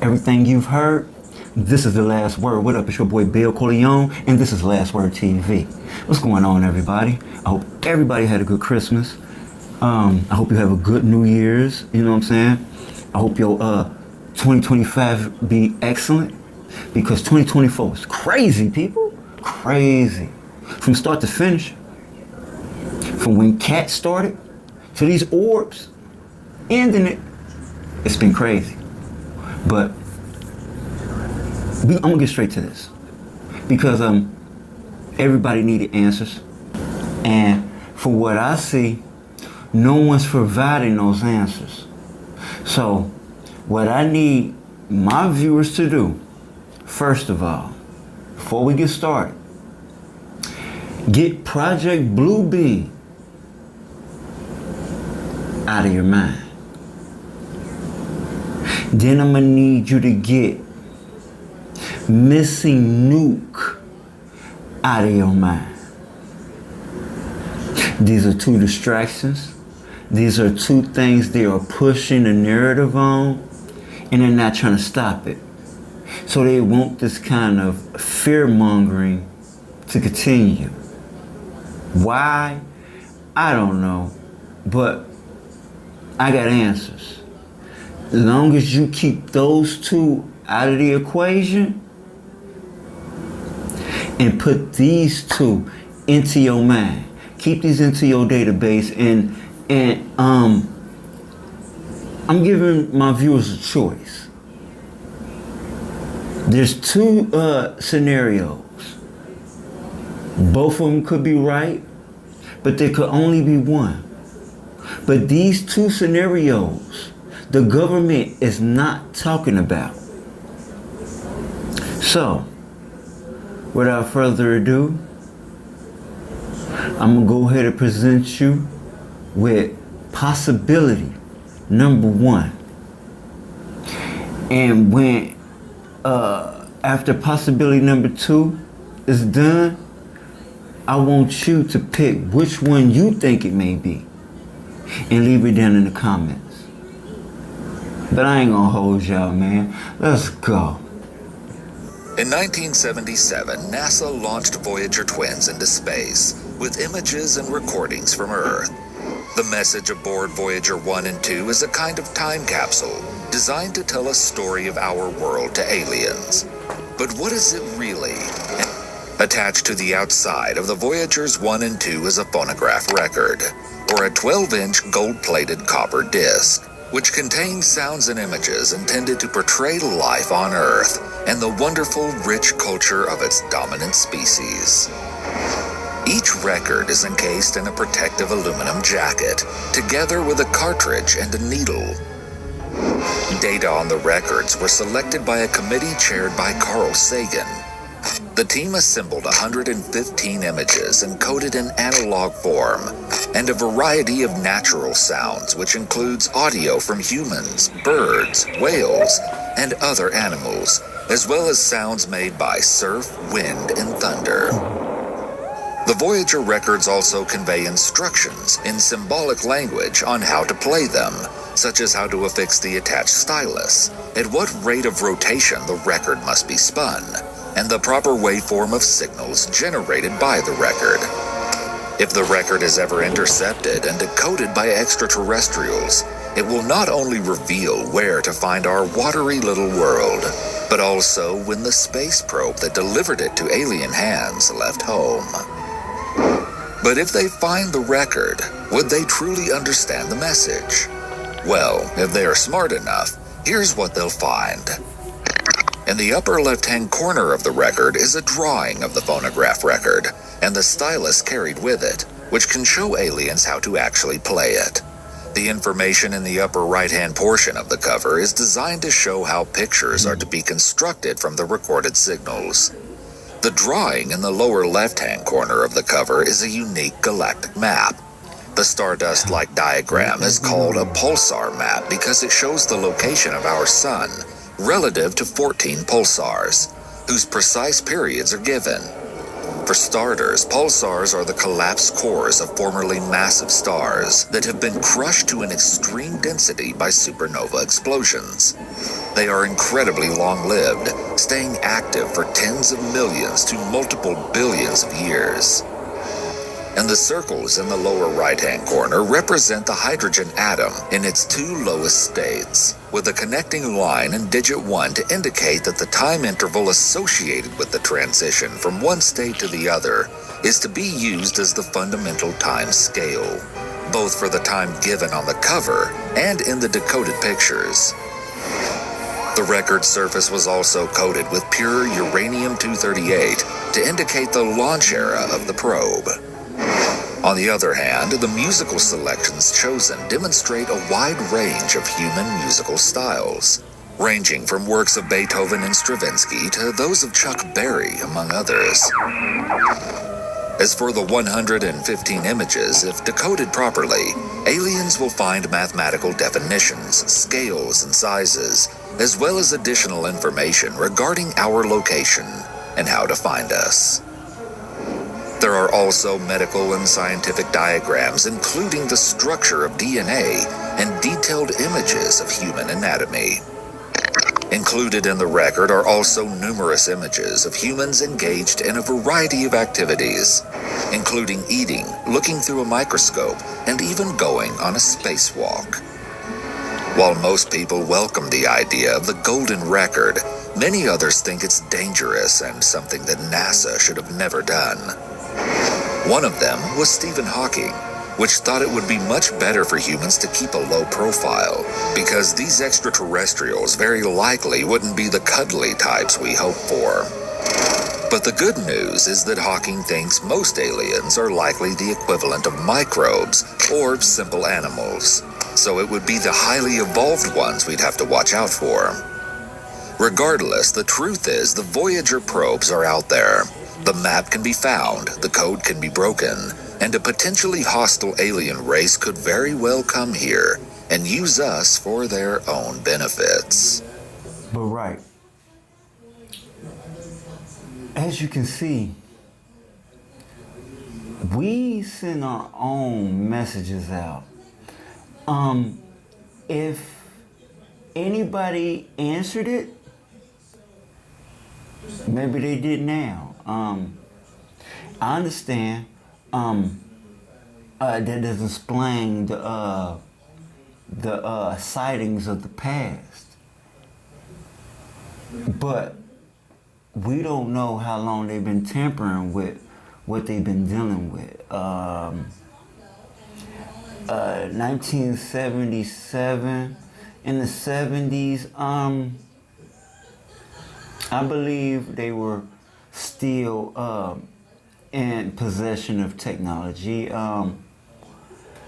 everything you've heard, this is the last word. What up? It's your boy Bill Corleone, and this is Last Word TV. What's going on, everybody? I hope everybody had a good Christmas. I hope you have a good New Year's. You know what I'm saying? I hope your 2025 be excellent, because 2024 is crazy, people. Crazy. From start to finish. From when Cat started to these orbs ending it. It's been crazy. But I'm gonna get straight to this, because everybody needed answers, and for what I see, no one's providing those answers. So what I need my viewers to do, first of all, before we get started, get Project Bluebeam out of your mind. Then I'm gonna need you to get Missing Nuke out of your mind. These are two distractions. These are two things they are pushing the narrative on, and they're not trying to stop it. So they want this kind of fear-mongering to continue. Why? I don't know, but I got answers. As long as you keep those two out of the equation and put these two into your mind, keep these into your database, and I'm giving my viewers a choice. There's two scenarios. Both of them could be right, but there could only be one. But these two scenarios, the government is not talking about. So, without further ado, I'm gonna go ahead and present you with possibility number one. And when after possibility number two is done, I want you to pick which one you think it may be and leave it down in the comments. But I ain't gonna hold y'all, man. Let's go. In 1977, NASA launched Voyager twins into space with images and recordings from Earth. The message aboard Voyager 1 and 2 is a kind of time capsule designed to tell a story of our world to aliens. But what is it really? Attached to the outside of the Voyagers 1 and 2 is a phonograph record, or a 12-inch gold-plated copper disc, which contains sounds and images intended to portray life on Earth and the wonderful, rich culture of its dominant species. Each record is encased in a protective aluminum jacket, together with a cartridge and a needle. Data on the records were selected by a committee chaired by Carl Sagan. The team assembled 115 images encoded in analog form, and a variety of natural sounds, which includes audio from humans, birds, whales, and other animals, as well as sounds made by surf, wind, and thunder. The Voyager records also convey instructions in symbolic language on how to play them, such as how to affix the attached stylus, at what rate of rotation the record must be spun, and the proper waveform of signals generated by the record. If the record is ever intercepted and decoded by extraterrestrials, it will not only reveal where to find our watery little world, but also when the space probe that delivered it to alien hands left home. But if they find the record, would they truly understand the message? Well, if they are smart enough, here's what they'll find. In the upper left-hand corner of the record is a drawing of the phonograph record and the stylus carried with it, which can show aliens how to actually play it. The information in the upper right-hand portion of the cover is designed to show how pictures are to be constructed from the recorded signals. The drawing in the lower left-hand corner of the cover is a unique galactic map. The stardust-like diagram is called a pulsar map because it shows the location of our sun relative to 14 pulsars, whose precise periods are given. For starters, pulsars are the collapsed cores of formerly massive stars that have been crushed to an extreme density by supernova explosions. They are incredibly long-lived, staying active for tens of millions to multiple billions of years. And the circles in the lower right-hand corner represent the hydrogen atom in its two lowest states, with a connecting line and digit 1 to indicate that the time interval associated with the transition from one state to the other is to be used as the fundamental time scale, both for the time given on the cover and in the decoded pictures. The record surface was also coated with pure uranium-238 to indicate the launch era of the probe. On the other hand, the musical selections chosen demonstrate a wide range of human musical styles, ranging from works of Beethoven and Stravinsky to those of Chuck Berry, among others. As for the 115 images, if decoded properly, aliens will find mathematical definitions, scales, and sizes, as well as additional information regarding our location and how to find us. There are also medical and scientific diagrams including the structure of DNA and detailed images of human anatomy. Included in the record are also numerous images of humans engaged in a variety of activities, including eating, looking through a microscope, and even going on a spacewalk. While most people welcome the idea of the golden record, many others think it's dangerous and something that NASA should have never done. One of them was Stephen Hawking, which thought it would be much better for humans to keep a low profile, because these extraterrestrials very likely wouldn't be the cuddly types we hope for. But the good news is that Hawking thinks most aliens are likely the equivalent of microbes or simple animals, so it would be the highly evolved ones we'd have to watch out for. Regardless, the truth is the Voyager probes are out there. The map can be found, the code can be broken, and a potentially hostile alien race could very well come here and use us for their own benefits. But right, as you can see, we send our own messages out. If anybody answered it, maybe they did now. I understand that doesn't explain the sightings of the past, but we don't know how long they've been tampering with what they've been dealing with. 1977, in the 70s, I believe they were still in possession of technology,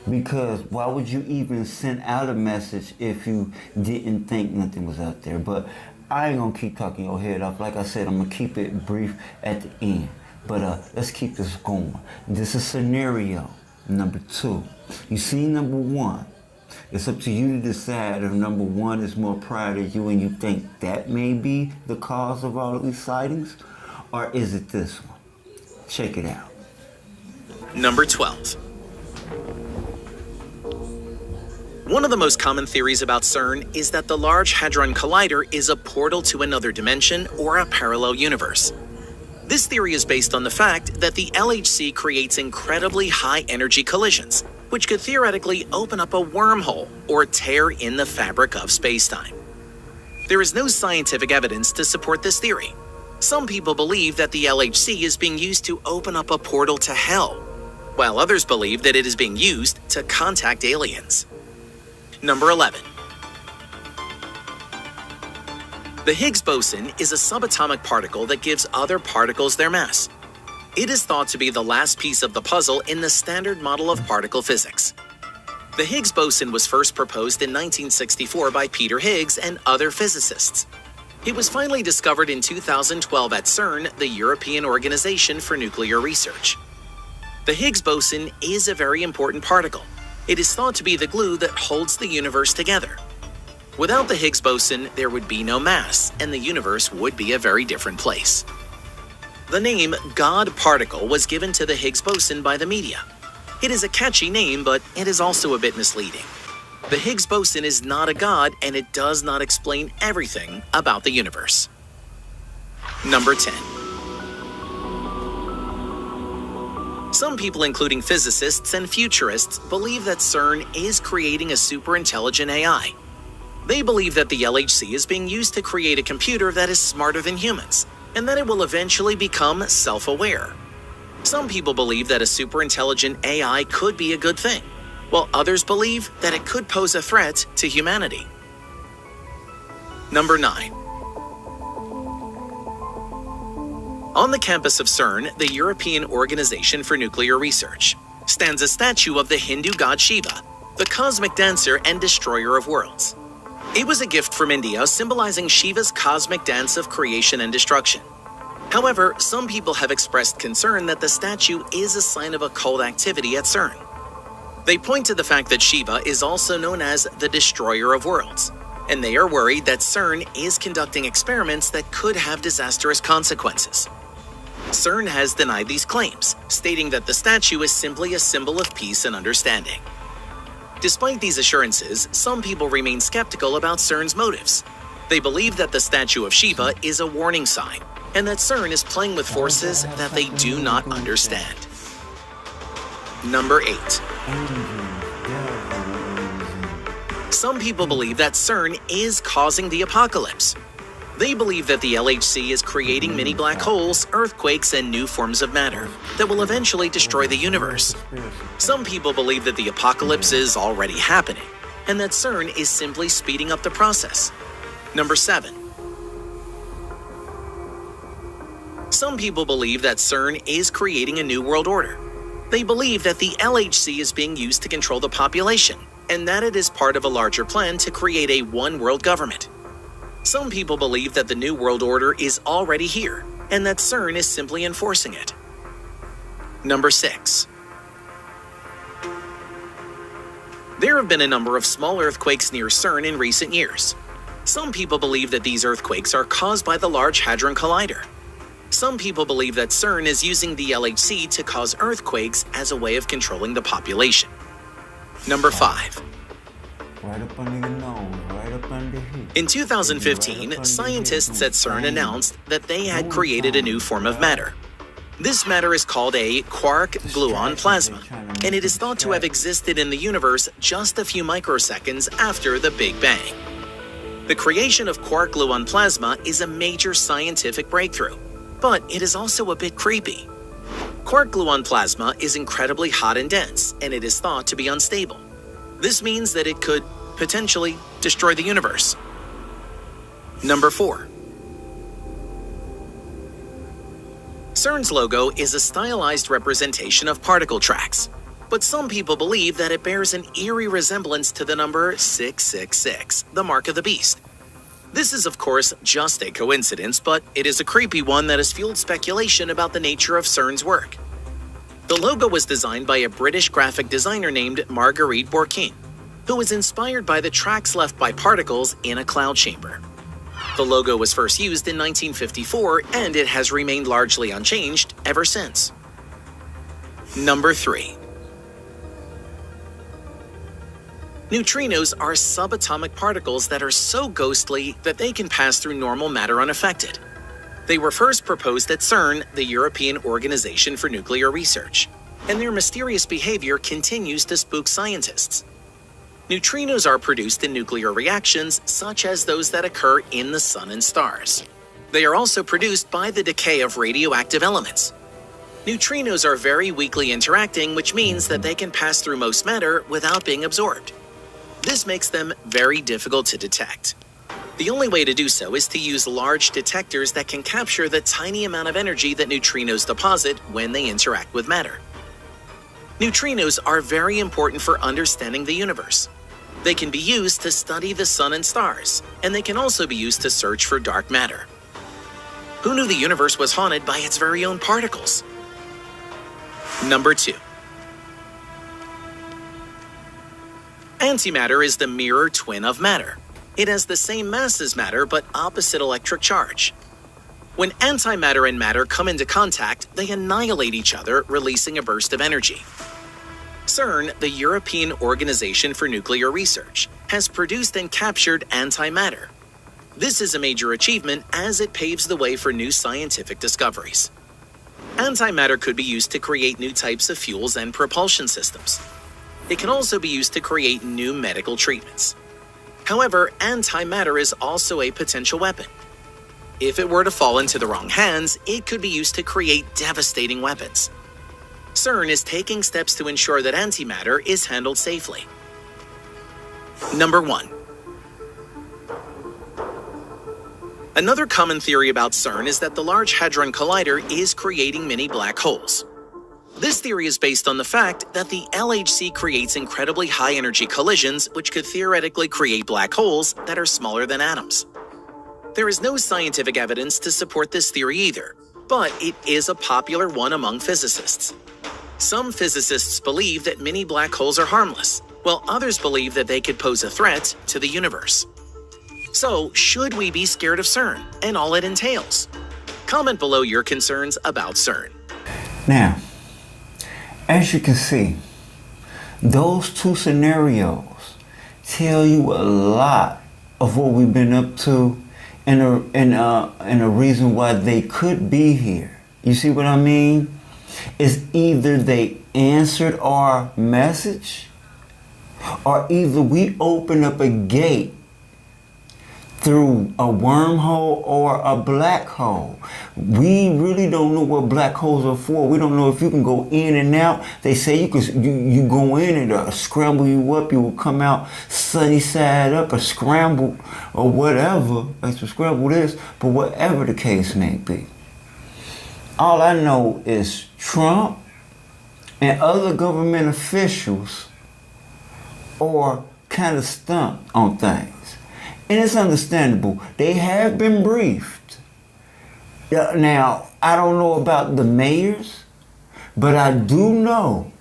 because why would you even send out a message if you didn't think nothing was out there? But I ain't gonna keep talking your head off. Like I said, I'm gonna keep it brief at the end, but let's keep this going. This is scenario number 2. You see number 1. It's up to you to decide if number 1 is more prior to you and you think that may be the cause of all of these sightings, or is it this one? Check it out. Number 12. One of the most common theories about CERN is that the Large Hadron Collider is a portal to another dimension or a parallel universe. This theory is based on the fact that the LHC creates incredibly high-energy collisions, which could theoretically open up a wormhole or tear in the fabric of spacetime. There is no scientific evidence to support this theory. Some people believe that the LHC is being used to open up a portal to hell, while others believe that it is being used to contact aliens. Number 11. The Higgs boson is a subatomic particle that gives other particles their mass. It is thought to be the last piece of the puzzle in the standard model of particle physics. The Higgs boson was first proposed in 1964 by Peter Higgs and other physicists. It was finally discovered in 2012 at CERN, the European Organization for Nuclear Research. The Higgs boson is a very important particle. It is thought to be the glue that holds the universe together. Without the Higgs boson, there would be no mass, and the universe would be a very different place. The name God particle was given to the Higgs boson by the media. It is a catchy name, but it is also a bit misleading. The Higgs boson is not a god, and it does not explain everything about the universe. Number 10. Some people, including physicists and futurists, believe that CERN is creating a super-intelligent AI. They believe that the LHC is being used to create a computer that is smarter than humans, and that it will eventually become self-aware. Some people believe that a super-intelligent AI could be a good thing, while others believe that it could pose a threat to humanity. Number 9. On the campus of CERN, the European Organization for Nuclear Research, stands a statue of the Hindu god Shiva, the cosmic dancer and destroyer of worlds. It was a gift from India, symbolizing Shiva's cosmic dance of creation and destruction. However, some people have expressed concern that the statue is a sign of occult activity at CERN. They point to the fact that Shiva is also known as the destroyer of worlds, and they are worried that CERN is conducting experiments that could have disastrous consequences. CERN has denied these claims, stating that the statue is simply a symbol of peace and understanding. Despite these assurances, some people remain skeptical about CERN's motives. They believe that the statue of Shiva is a warning sign, and that CERN is playing with forces that they do not understand. Number 8. Some people believe that CERN is causing the apocalypse. They believe that the LHC is creating mini black holes, earthquakes, and new forms of matter that will eventually destroy the universe. Some people believe that the apocalypse is already happening, and that CERN is simply speeding up the process. Number 7. Some people believe that CERN is creating a new world order. They believe that the LHC is being used to control the population, and that it is part of a larger plan to create a one-world government. Some people believe that the New World Order is already here, and that CERN is simply enforcing it. Number 6. There have been a number of small earthquakes near CERN in recent years. Some people believe that these earthquakes are caused by the Large Hadron Collider. Some people believe that CERN is using the LHC to cause earthquakes as a way of controlling the population. Number 5. Right up under your nose, right up under here. In 2015, scientists at CERN announced that they had created a new form of matter. This matter is called a quark-gluon plasma, and it is thought to have existed in the universe just a few microseconds after the Big Bang. The creation of quark-gluon plasma is a major scientific breakthrough, but it is also a bit creepy. Quark-gluon plasma is incredibly hot and dense, and it is thought to be unstable. This means that it could potentially destroy the universe. Number 4. CERN's logo is a stylized representation of particle tracks, but some people believe that it bears an eerie resemblance to the number 666, the mark of the beast. This is, of course, just a coincidence, but it is a creepy one that has fueled speculation about the nature of CERN's work. The logo was designed by a British graphic designer named Marguerite Bourquin, who was inspired by the tracks left by particles in a cloud chamber. The logo was first used in 1954, and it has remained largely unchanged ever since. Number 3. Neutrinos are subatomic particles that are so ghostly that they can pass through normal matter unaffected. They were first proposed at CERN, the European Organization for Nuclear Research, and their mysterious behavior continues to spook scientists. Neutrinos are produced in nuclear reactions such as those that occur in the sun and stars. They are also produced by the decay of radioactive elements. Neutrinos are very weakly interacting, which means that they can pass through most matter without being absorbed. This makes them very difficult to detect. The only way to do so is to use large detectors that can capture the tiny amount of energy that neutrinos deposit when they interact with matter. Neutrinos are very important for understanding the universe. They can be used to study the sun and stars, and they can also be used to search for dark matter. Who knew the universe was haunted by its very own particles? Number 2. Antimatter is the mirror twin of matter. It has the same mass as matter but opposite electric charge. When antimatter and matter come into contact, they annihilate each other, releasing a burst of energy. CERN, the European Organization for Nuclear Research, has produced and captured antimatter. This is a major achievement as it paves the way for new scientific discoveries. Antimatter could be used to create new types of fuels and propulsion systems. It can also be used to create new medical treatments. However, antimatter is also a potential weapon. If it were to fall into the wrong hands, it could be used to create devastating weapons. CERN is taking steps to ensure that antimatter is handled safely. Number 1. Another common theory about CERN is that the Large Hadron Collider is creating mini black holes. This theory is based on the fact that the LHC creates incredibly high-energy collisions which could theoretically create black holes that are smaller than atoms. There is no scientific evidence to support this theory either, but it is a popular one among physicists. Some physicists believe that mini black holes are harmless, while others believe that they could pose a threat to the universe. So, should we be scared of CERN and all it entails? Comment below your concerns about CERN. Now, as you can see, those two scenarios tell you a lot of what we've been up to and a reason why they could be here. You see what I mean? It's either they answered our message or either we open up a gate through a wormhole or a black hole. We really don't know what black holes are for. We don't know if you can go in and out. They say you go in and it'll scramble you up. You will come out sunny side up or scramble or whatever. Like to scramble this, but whatever the case may be. All I know is Trump and other government officials are kind of stumped on things. And it's understandable. They have been briefed. Now, I don't know about the mayors, but I do know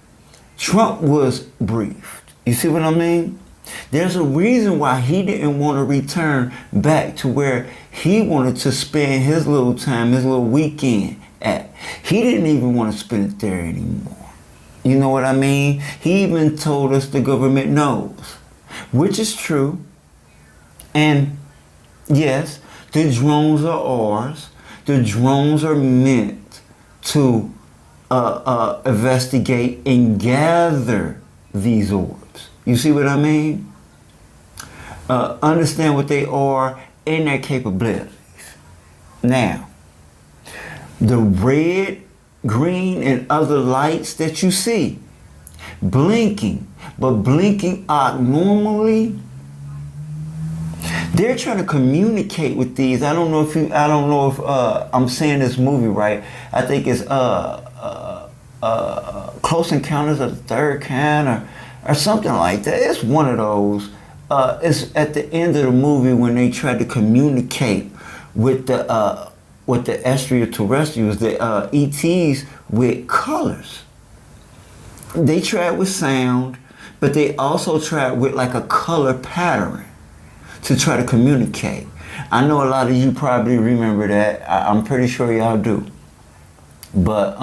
Trump was briefed. You see what I mean? There's a reason why he didn't want to return back to where he wanted to spend his little time, his little weekend at. He didn't even want to spend it there anymore. You know what I mean? He even told us the government knows, which is true. And yes, the drones are ours. The drones are meant to investigate and gather these orbs. You see what I mean? Understand what they are and their capabilities. Now, the red, green, and other lights that you see blinking, but blinking abnormally, they're trying to communicate with these. I don't know if I'm saying this movie right. I think it's Close Encounters of the Third Kind or something like that. It's one of those. It's at the end of the movie when they tried to communicate with the extraterrestrials, the ETs, with colors. They tried with sound, but they also tried with like a color pattern to try to communicate. I know a lot of you probably remember that. I'm pretty sure y'all do. But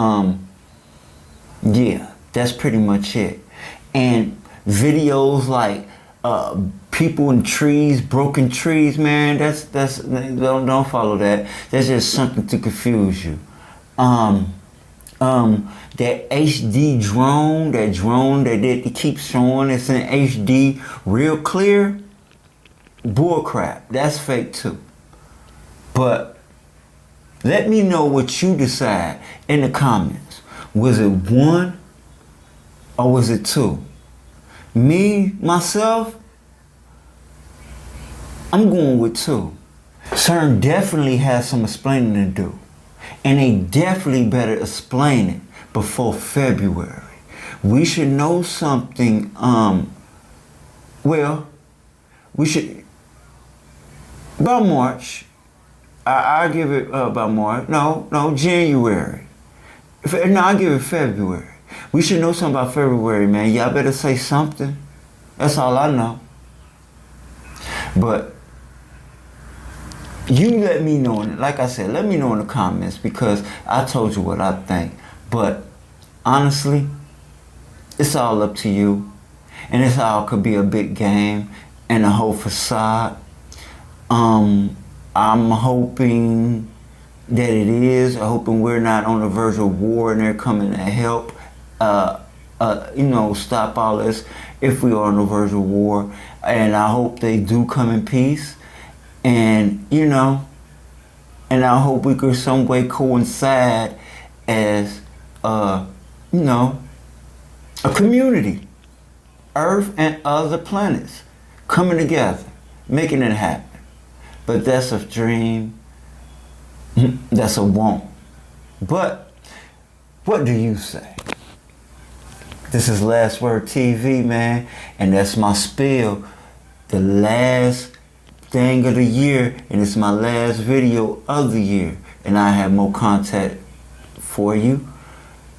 yeah, that's pretty much it. And videos like people in trees, broken trees, man, that's don't follow that. That's just something to confuse you. That HD drone, that they keep showing it's in HD real clear. Bullcrap. That's fake too. But let me know what you decide in the comments. Was it 1 or was it 2? Me, myself, I'm going with 2. CERN definitely has some explaining to do. And they definitely better explain it before February. We should know something, we should, about March. I'll give it about March. No, January. No, I'll give it February. We should know something about February, man. Y'all better say something. That's all I know. But You let me know, like I said, let me know in the comments, because I told you what I think. But honestly, it's all up to you. And it's all could be a big game and a whole facade. I'm hoping that it is. I'm hoping we're not on the verge of war and they're coming to help, stop all this if we are on the verge of war. And I hope they do come in peace. And, and I hope we could some way coincide as, a community. Earth and other planets coming together, making it happen. But that's a dream. That's a want. But what do you say? This is Last Word TV, man, and that's my spiel. The last thing of the year, and it's my last video of the year. And I have more content for you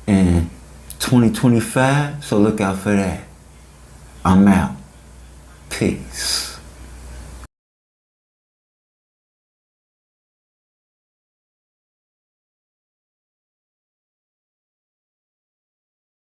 in 2025, so look out for that. I'm out. Peace.